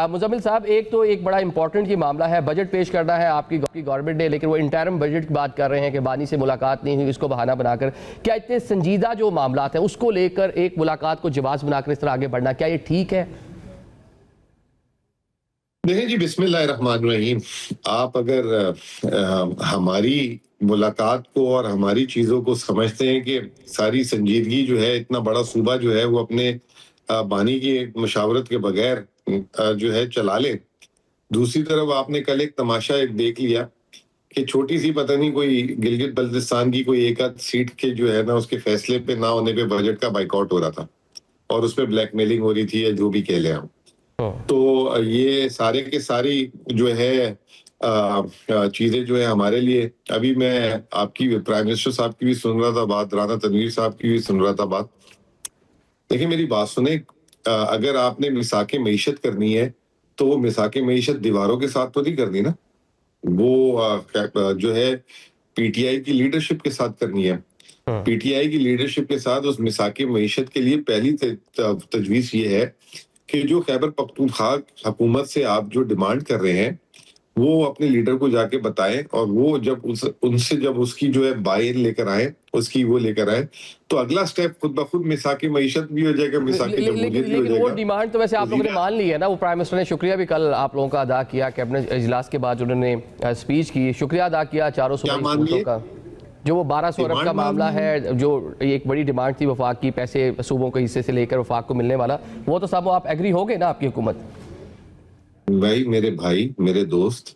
मुजम्मिल साहब, एक बड़ा इंपॉर्टेंट ये मामला है, बजट पेश करना है आपकी गवर्नमेंट ने, लेकिन वो इंटरिम बजट की बात कर रहे हैं कि बानी से मुलाकात नहीं हुई, इसको बहाना बनाकर। क्या इतने संजीदा जो मामला है उसको लेकर एक मुलाकात को जवाब बनाकर इस तरह आगे बढ़ना, क्या ये ठीक है? देखें जी, बिस्मिल्लाहिर्रहमानिर्रहीम। आप अगर हमारी मुलाकात को और हमारी चीजों को समझते हैं कि सारी संजीदगी जो है, इतना बड़ा सूबा जो है वो अपने बानी की मशावरत के बगैर जो है चला ले। दूसरी तरफ आपने कल एक तमाशा एक देख लिया कि छोटी सी पता नहीं कोई गिलगित बल्तिस्तान की कोई एक आध सीट के जो है ना, उसके फैसले पे ना होने पे बजट का बाइकआउट हो रहा था और उस पर ब्लैकमेलिंग हो रही थी या जो भी कह ले हम। तो ये सारे के सारी जो है चीजें जो है हमारे लिए, अभी मैं आपकी प्राइम मिनिस्टर साहब की भी सुन रहा था बात, राना तनवीर साहब की भी सुन रहा था बात। देखिए मेरी बात सुने, अगर आपने मिसाके मईशत करनी है तो वो मिसाके मईशत दीवारों के साथ तो नहीं करनी ना, वो जो है पीटीआई की लीडरशिप के साथ करनी है। पीटीआई की लीडरशिप के साथ उस मिसाके मईशत के लिए पहली तजवीज ये है कि जो खैबर पख्तूनख्वा हुकूमत से आप जो डिमांड कर रहे हैं वो अपने लीडर को जाके बताएं, और वो जब उनसे जब उसकी जो है बाइन लेकर आए, उसकी वो लेकर आए, तो अगला स्टेप खुद ब खुद मिसाके मईशत भी हो जाएगा, मिसाके जमहूरियत भी हो जाएगा। वो डिमांड तो वैसे आप लोगों ने मान ली है ना, वो प्राइम मिनिस्टर ने शुक्रिया भी कल आप लोगों का अदा किया, कैबिनेट इजलास के बाद उन्होंने स्पीच की, शुक्रिया अदा किया 400 का, जो वो 1200 अरब का मामला है, जो एक बड़ी डिमांड थी वफाक की, पैसे सूबों के हिस्से से लेकर वफाक को मिलने वाला, वो तो सब आप एग्री हो गए ना आपकी हुकूमत? भाई मेरे दोस्त,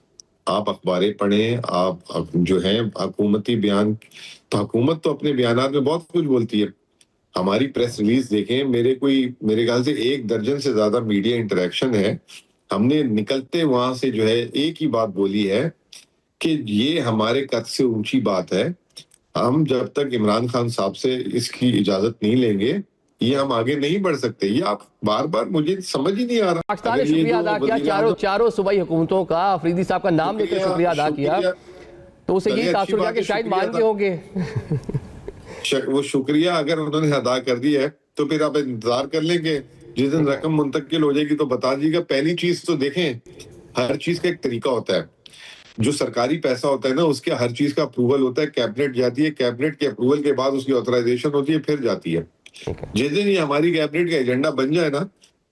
आप अखबारें पढ़ें, आप जो है हुकूमती बयान, तो हुकूमत तो अपने बयानात में बहुत कुछ बोलती है। हमारी प्रेस रिलीज देखें, मेरे ख्याल से 1 दर्जन से ज्यादा मीडिया इंटरेक्शन है। हमने निकलते वहां से जो है एक ही बात बोली है कि ये हमारे कद से ऊंची बात है, हम जब तक इमरान खान साहब से इसकी इजाजत नहीं लेंगे ये हम आगे नहीं बढ़ सकते। ये आप बार बार, मुझे समझ ही नहीं आ रहा। पाकिस्तान ने शुक्रिया अदा किया, चारों सूबाई हुकूमतों का, अफरीदी साहब का नाम लेकर शुक्रिया अदा किया, तो उसे ये तासुर हुआ कि शायद मान के होंगे। वो शुक्रिया अगर उन्होंने अदा कर दिया है तो फिर आप इंतजार कर लेंगे, जिस दिन रकम मुंतकिल हो जाएगी तो बता दीजिएगा। पहली चीज तो देखें, हर चीज का एक तरीका होता है। जो सरकारी पैसा होता है ना, उसके हर चीज का अप्रूवल होता है, कैबिनेट जाती है, कैबिनेट के अप्रूवल के बाद उसकी ऑथराइजेशन होती है, फिर जाती है। जिस दिन ये हमारी कैबिनेट का एजेंडा बन जाए ना,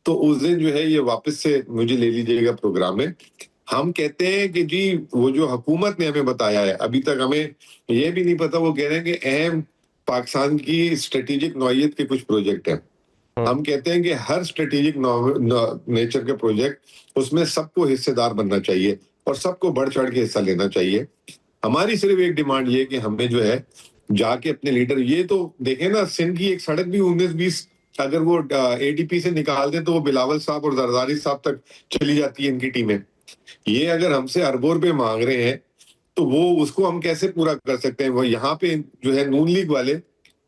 तो उस दिन जो है ये वापस से मुझे ले लीजिएगा प्रोग्राम में। हम कहते हैं कि जी वो जो हुकूमत ने हमें बताया है, अभी तक हमें ये भी नहीं पता, वो कह रहे हैं कि अहम पाकिस्तान की स्ट्रेटेजिक नौयत के कुछ प्रोजेक्ट हैं। हम कहते हैं कि हर स्ट्रेटेजिक नेचर के प्रोजेक्ट, उसमें सबको हिस्सेदार बनना चाहिए और सबको बढ़ चढ़ के हिस्सा लेना चाहिए। हमारी सिर्फ एक डिमांड ये कि हमें जो है जाके अपने लीडर, ये तो देखें ना, सिंध की एक सड़क भी 19-20 अगर वो एडीपी से निकाल दें तो वो बिलावल साहब और जरदारी साहब तक चली जाती है इनकी टीमें। ये अगर हमसे अरबों रुपए मांग रहे हैं तो वो उसको हम कैसे पूरा कर सकते हैं? वो यहाँ पे जो है नून लीग वाले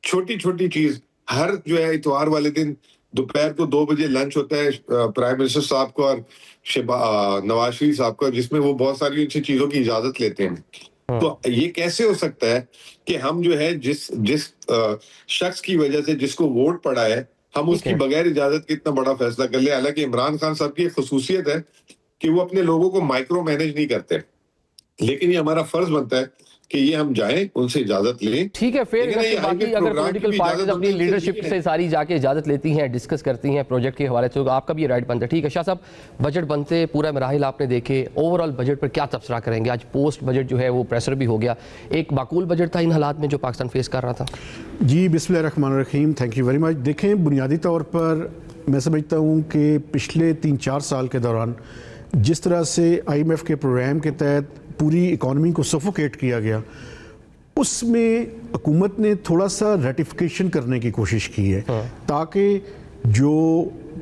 छोटी छोटी चीज, हर जो है इतवार वाले दिन दोपहर को 2 बजे लंच होता है प्राइम मिनिस्टर साहब को और नवाज शरीफ साहब का, जिसमें वो बहुत सारी अच्छी चीजों की इजाजत लेते हैं। तो ये कैसे हो सकता है कि हम जो है जिस शख्स की वजह से जिसको वोट पड़ा है, हम उसकी बगैर इजाजत के इतना बड़ा फैसला कर ले? हालांकि इमरान खान साहब की एक खसूसियत है कि वो अपने लोगों को माइक्रो मैनेज नहीं करते, लेकिन ये हमारा फर्ज बनता है कि ये हम जाएं, उनसे इजाजत लें। ठीक है, फिर बाकी अगर पॉलिटिकल पार्टीज अपनी लीडरशिप से सारी जाके इजाजत लेती हैं, डिस्कस करती हैं प्रोजेक्ट के हवाले से, तो आपका भी राइट बनता है। ठीक है शाह साहब, बजट बनते पूरा मराहिल आपने देखे, ओवरऑल बजट पर क्या तबसरा करेंगे? आज पोस्ट बजट जो है वो प्रेशर भी हो गया, एक माकूल बजट था इन हालात में जो पाकिस्तान फेस कर रहा था? जी बिस्मिल्लाहिर्रहमानिर्रहीम, थैंक यू वेरी मच। देखें, बुनियादी तौर पर मैं समझता हूँ कि पिछले 3-4 साल के दौरान जिस तरह से IMF के प्रोग्राम के तहत पूरी इकॉनमी को सफोकेट किया गया, उसमें हुकूमत ने थोड़ा सा रेटिफिकेशन करने की कोशिश की है, ताकि जो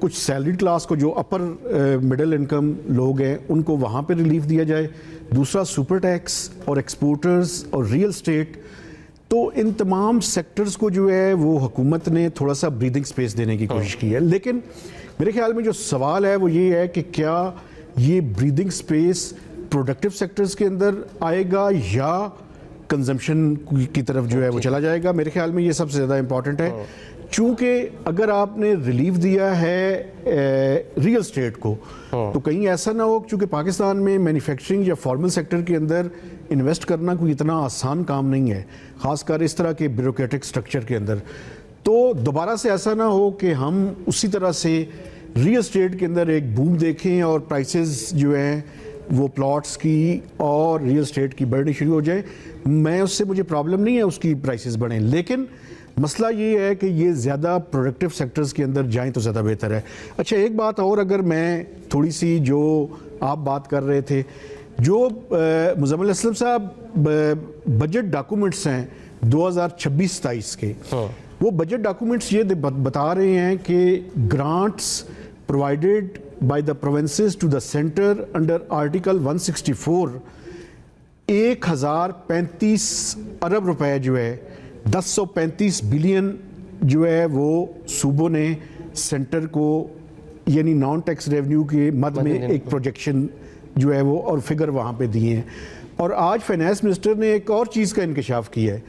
कुछ सैलरी क्लास को, जो अपर मिडिल इनकम लोग हैं, उनको वहाँ पे रिलीफ दिया जाए। दूसरा सुपर टैक्स और एक्सपोर्टर्स और रियल स्टेट, तो इन तमाम सेक्टर्स को जो है वो हुकूमत ने थोड़ा सा ब्रीदिंग स्पेस देने की कोशिश की है। लेकिन मेरे ख्याल में जो सवाल है वो ये है कि क्या ये ब्रीदिंग स्पेस प्रोडक्टिव सेक्टर्स के अंदर आएगा या कंजम्पशन की तरफ जो है वो चला जाएगा? मेरे ख्याल में ये सबसे ज़्यादा इंपॉर्टेंट है। चूंकि अगर आपने रिलीफ दिया है रियल स्टेट को, तो कहीं ऐसा ना हो, चूंकि पाकिस्तान में मैन्युफैक्चरिंग या फॉर्मल सेक्टर के अंदर इन्वेस्ट करना कोई इतना आसान काम नहीं है, ख़ासकर इस तरह के ब्यूरोक्रेटिक स्ट्रक्चर के अंदर। तो दोबारा से ऐसा ना हो कि हम उसी तरह से रियल स्टेट के अंदर एक बूम देखें और प्राइसेस जो हैं वो प्लॉट्स की और रियल स्टेट की बढ़नी शुरू हो जाए। मैं उससे, मुझे प्रॉब्लम नहीं है उसकी प्राइसेस बढ़ें, लेकिन मसला ये है कि ये ज़्यादा प्रोडक्टिव सेक्टर्स के अंदर जाएं तो ज़्यादा बेहतर है। अच्छा, एक बात और, अगर मैं थोड़ी सी, जो आप बात कर रहे थे, जो मुज़म्मिल असलम साहब बजट डॉक्यूमेंट्स हैं 2026-27 के, वो बजट डॉक्यूमेंट्स ये बता रहे हैं कि grants provided by the provinces to the centre under article 164 1035 अरब रुपए जो है 1035 बिलियन जो है वो सूबों ने सेंटर को, यानी नॉन टैक्स रेवेन्यू के मद में एक प्रोजेक्शन जो है वो और फिगर वहाँ पे दिए हैं। और आज फाइनेंस मिनिस्टर ने एक और चीज़ का इंकशाफ किया है,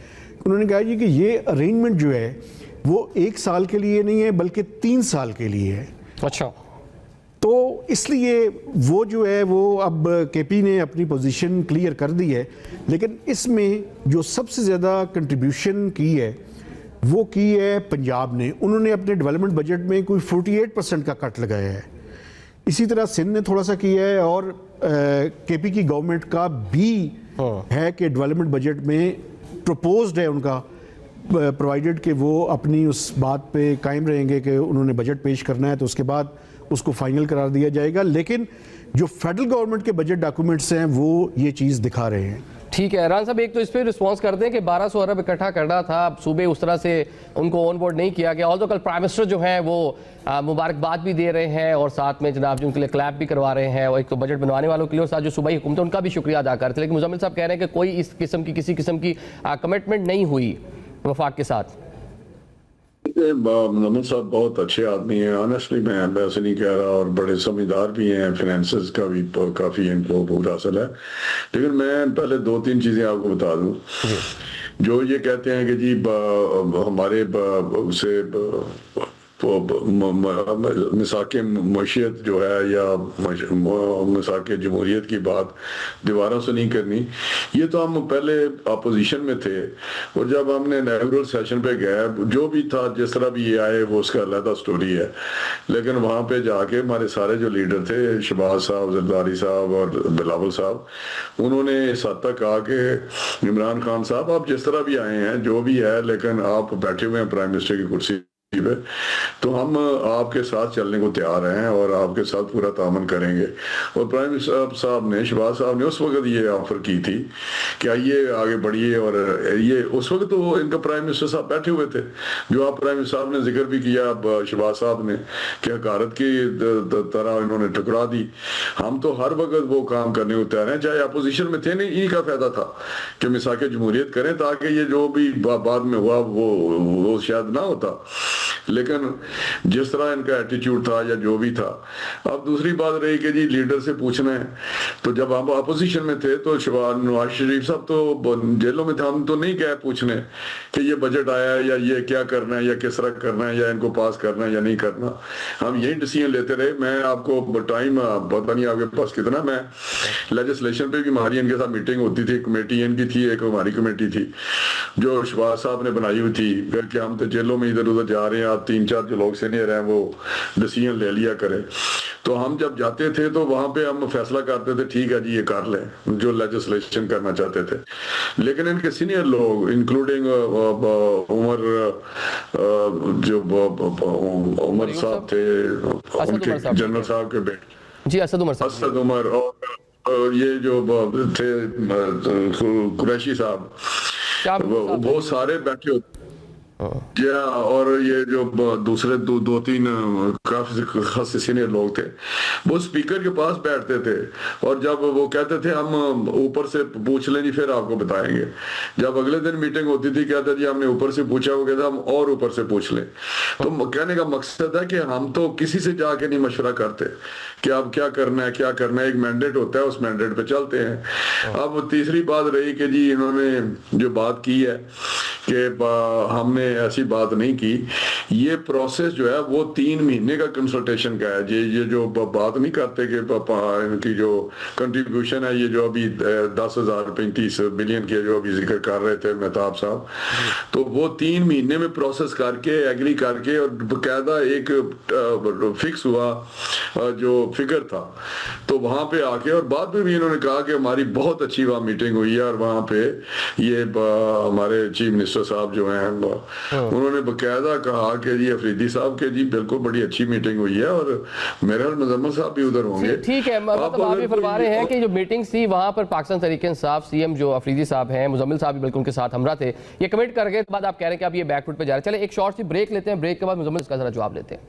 उन्होंने कहा जी कि ये अरेंजमेंट जो है वो 1 साल के लिए नहीं है बल्कि 3 साल के लिए है। अच्छा, तो इसलिए वो जो है वो अब केपी ने अपनी पोजीशन क्लियर कर दी है, लेकिन इसमें जो सबसे ज़्यादा कंट्रीब्यूशन की है वो की है पंजाब ने। उन्होंने अपने डेवलपमेंट बजट में कोई 48% का कट लगाया है। इसी तरह सिंध ने थोड़ा सा किया है, और केपी की गवर्नमेंट का भी है कि डेवलपमेंट बजट में प्रपोज्ड है उनका, प्रोवाइडेड कि वो अपनी उस बात पे कायम रहेंगे कि उन्होंने बजट पेश करना है तो उसके बाद उसको फाइनल करार दिया जाएगा। लेकिन जो फेडरल गवर्नमेंट के बजट डॉक्यूमेंट्स हैं वो ये चीज़ दिखा रहे हैं। ठीक है रान साहब, एक तो इस पर रिस्पॉन्स करते हैं कि 1200 अरब इकट्ठा करना था, अब सूबे उस तरह से उनको ऑन बोर्ड नहीं किया गया। ऑल्दो कल प्राइम मिनिस्टर जो है वो मुबारकबाद भी दे रहे हैं और साथ में जनाब जो उनके लिए क्लैप भी करवा रहे हैं, और एक तो बजट बनवाने वालों के लिए और साथ जो सूबाई हुकूमत है उनका भी शुक्रिया अदा करते हैं। लेकिन मुजम्मिल साहब कह रहे हैं कि कोई इस किस्म की किसी किस्म की कमिटमेंट नहीं हुई वफाक के साथ। मुजम्मिल साहब बहुत अच्छे आदमी हैं, ऑनेस्टली मैं वैसे नहीं कह रहा, और बड़े समझदार भी हैं, फाइनेंसेस का भी काफ़ी इनको बहुत हासिल है। लेकिन मैं पहले 2-3 चीज़ें आपको बता दूं। जो ये कहते हैं कि जी हमारे से मिसाक मशीयत जो है या मिसाक जमहूरियत की बात दीवारों से नहीं करनी, ये तो हम पहले अपोजिशन में थे, और जब हमने इनॉग्रेल सेशन पे गए, जो भी था जिस तरह भी ये आए वो उसका अलग स्टोरी है। लेकिन वहाँ पे जाके हमारे सारे जो लीडर थे, शहबाज साहब, जरदारी साहब और बिलावल साहब, उन्होंने इस हद तक कहा कि इमरान खान साहब आप जिस तरह भी आए हैं जो भी है, लेकिन आप बैठे हुए हैं प्राइम मिनिस्टर की कुर्सी पे, तो हम आपके साथ चलने को तैयार हैं और आपके साथ पूरा तामन करेंगे। और प्राइम मिनिस्टर साहब ने, शहबाज साहब ने उस वक्त ये ऑफर की थी कि आइए आगे बढ़िए, और ये उस वक्त तो इनका प्राइम मिनिस्टर साहब बैठे हुए थे, जो आप प्राइम मिनिस्टर साहब ने जिक्र भी किया शहबाज साहब ने कि हकारत की तरह इन्होंने ठुकरा दी। हम तो हर वक्त वो काम करने को तैयार हैं, चाहे अपोजिशन में थे, नहीं इन्हीं का फायदा था कि मिसाक जमहूरियत करें, ताकि ये जो भी बाद में हुआ वो शायद ना होता। लेकिन जिस तरह इनका एटीट्यूड था या जो भी था। अब दूसरी बात रही कि जी लीडर से पूछना है, तो जब हम अपोजिशन में थे तो नवाज शरीफ साहब तो जेलों में थे, हम तो नहीं गए पूछने कि ये बजट आया है या ये क्या करना है या किस तरह करना है या इनको पास करना है या नहीं करना। हम यही डिसीजन लेते रहे। मैं आपको टाइम पता नहीं आपके पास कितना, मैं लेजिस्लेशन पे भी हमारी इनके साथ मीटिंग होती थी, कमेटी इनकी थी, एक हमारी कमेटी थी जो शहबाज साहब ने बनाई हुई थी कि हम तो जेलों में इधर उधर जा रहे हैं, आप 3-4 जो लोग सीनियर हैं वो डिसीजन ले लिया करें। तो हम जब जाते थे तो वहां पे हम फैसला करते थे, ठीक है जी ये कर लें जो लेजिस्लेशन करना चाहते थे। लेकिन इनके सीनियर लोग इंक्लूडिंग उमर जो उमर साहब थे, उनके जनरल साहब के बेटे जी असद उमर, और ये जो थे कुरैशी साहब, वो सारे बैठे होते या, और ये जो दूसरे 2-3 काफी खासे सीनियर लोग थे वो स्पीकर के पास बैठते थे, और जब वो कहते थे हम ऊपर से पूछ लें जी फिर आपको बताएंगे। जब अगले दिन मीटिंग होती थी कहते जी हमने ऊपर से पूछा, वो कहता हम और ऊपर से पूछ लें। तो कहने का मकसद है कि हम तो किसी से जाके नहीं मशवरा करते कि अब क्या करना है क्या करना है, एक मैंडेट होता है, उस मैंडेट पे चलते हैं। अब तीसरी बात रही कि जी इन्होंने जो बात की है कि हमने ऐसी बात नहीं की। ये प्रोसेस जो है वो 3 महीने का कंसल्टेशन का है। ये जो बात नहीं करते कि इनकी जो कंट्रीब्यूशन है, ये जो अभी 10,035 बिलियन के जो अभी जिक्र कर रहे थे मेहताब साहब, तो वो 3 महीने में प्रोसेस करके एग्री करके और बकायदा एक फिक्स हुआ जो फिगर था, तो वहां पे आके और बाद में भी इन्होंने कहा कि हमारी बहुत अच्छी वहाँ मीटिंग हुई है और वहाँ पे ये हमारे चीफ मिनिस्टर साहब जो हैं उन्होंने बकायदा कहा कि जी अफरीदी साहब के जी बिल्कुल बड़ी अच्छी मीटिंग हुई है और मेरे ख्याल मुजम्मिल साहब भी उधर होंगे। ठीक है, मतलब आप ये फरमा रहे हैं कि जो मीटिंग्स थी वहाँ पर पाकिस्तान तहरीक इंसाफ सीएम जो अफरीदी साहब हैं, मुजम्मिल साहब भी बिल्कुल उनके साथ हमरा थे, ये कमेंट करके बाद आप कह रहे हैं कि आप ये बैकफुट पे जा रहे हैं। चले एक शॉर्ट सी ब्रेक लेते हैं, ब्रेक के बाद मुजम्मिल इसका जरा जवाब लेते हैं।